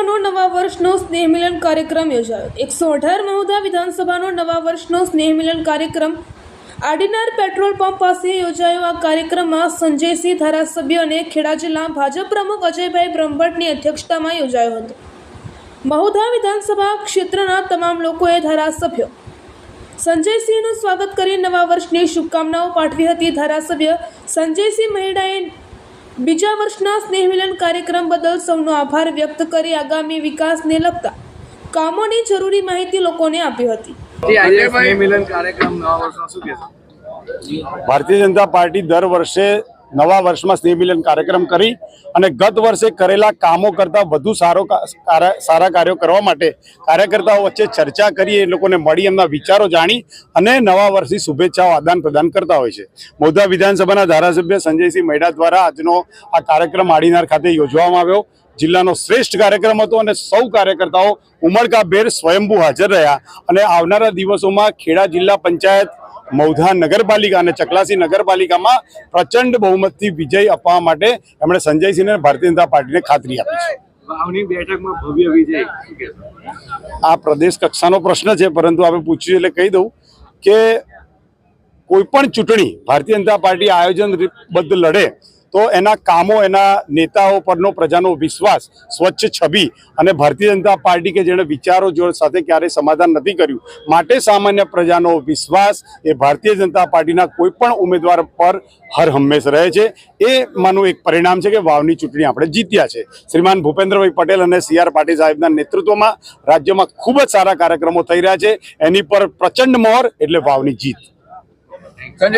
વિધાનસભાનો નવા વર્ષનો સ્નેહ મિલન કાર્યક્રમ યોજાયો। 118 મહુધા વિધાનસભાનો નવા વર્ષનો સ્નેહ મિલન કાર્યક્રમ આડીનાર પેટ્રોલ પંપ પાસે યોજાયો। આ કાર્યક્રમમાં સંજયસિંહ ધારાસભ્ય અને ખેડા જિલ્લા ભાજપ પ્રમુખ અજયભાઈ બ્રહ્મભટ્ટની અધ્યક્ષતામાં યોજાયો હતો। મહુધા વિધાનસભા ક્ષેત્રના તમામ લોકોએ ધારાસભ્ય સંજયસિંહનું સ્વાગત કરી નવા વર્ષની શુભકામનાઓ પાઠવી હતી। ધારાસભ્ય સંજયસિંહ મહેડાએ બીજા વર્ષના સ્નેહ મિલન કાર્યક્રમ બદલ સૌનો આભાર વ્યક્ત કરી આગામી વિકાસને લગતા કામોની જરૂરી માહિતી લોકોને આપી હતી। ભારતીય જનતા પાર્ટી દર વર્ષે નવા વર્ષમાં સ્નેહ મિલન કાર્યક્રમ કરી અને ગત વર્ષે કરેલા કામો કરતાં વધુ સારા કાર્યો કરવા માટે કાર્યકર્તાઓ વચ્ચે ચર્ચા કરી, એ લોકોને મળી, એમના વિચારો જાણી અને નવા વર્ષની શુભેચ્છાઓ આદાન પ્રદાન કરતા હોય છે। મહુધા વિધાનસભાના ધારાસભ્ય સંજયસિંહ મહેડા દ્વારા આજનો આ કાર્યક્રમ આડીનાર ખાતે યોજવામાં આવ્યો। જિલ્લાનો શ્રેષ્ઠ કાર્યક્રમ હતો અને સૌ કાર્યકર્તાઓ ઉમળકાભેર સ્વયંભૂ હાજર રહ્યા અને આવનારા દિવસોમાં ખેડા જિલ્લા પંચાયત, મહુધા નગરપાલિકા અને ચકલાસી નગરપાલિકામાં પ્રચંડ બહુમતથી વિજય અપાવવા માટે એમણે સંજયસિંહને ભારતીય જનતા પાર્ટીને ખાતરી આપી છે। વાવની બેઠકમાં ભવ્ય વિજય આ પ્રદેશ કક્ષાનો પ્રશ્ન છે, પરંતુ આપણે પૂછ્યું એટલે કહી દઉં કે કોઈ પણ ચૂંટણી ભારતીય જનતા પાર્ટી આયોજનબદ્ધ લડે તો એના કામો, એના નેતાઓ પરનો પ્રજાનો વિશ્વાસ, સ્વચ્છ છબી અને ભારતીય જનતા પાર્ટી કે જેણે વિચારો જોડ સાથે ક્યારેય સમાધાન નથી કર્યું, માટે સામાન્ય પ્રજાનો વિશ્વાસ એ ભારતીય જનતા પાર્ટીના કોઈ પણ ઉમેદવાર પર હર હંમેશ રહે છે। એ માનું એક પરિણામ છે કે વાવની ચૂંટણી આપણે જીત્યા છે। શ્રીમાન ભૂપેન્દ્રભાઈ પટેલ અને CR પાટીલ સાહેબના નેતૃત્વમાં રાજ્યમાં ખૂબ જ સારા કાર્યક્રમો થઈ રહ્યા છે। એની પર પ્રચંડ મોહર એટલે વાવની જીત।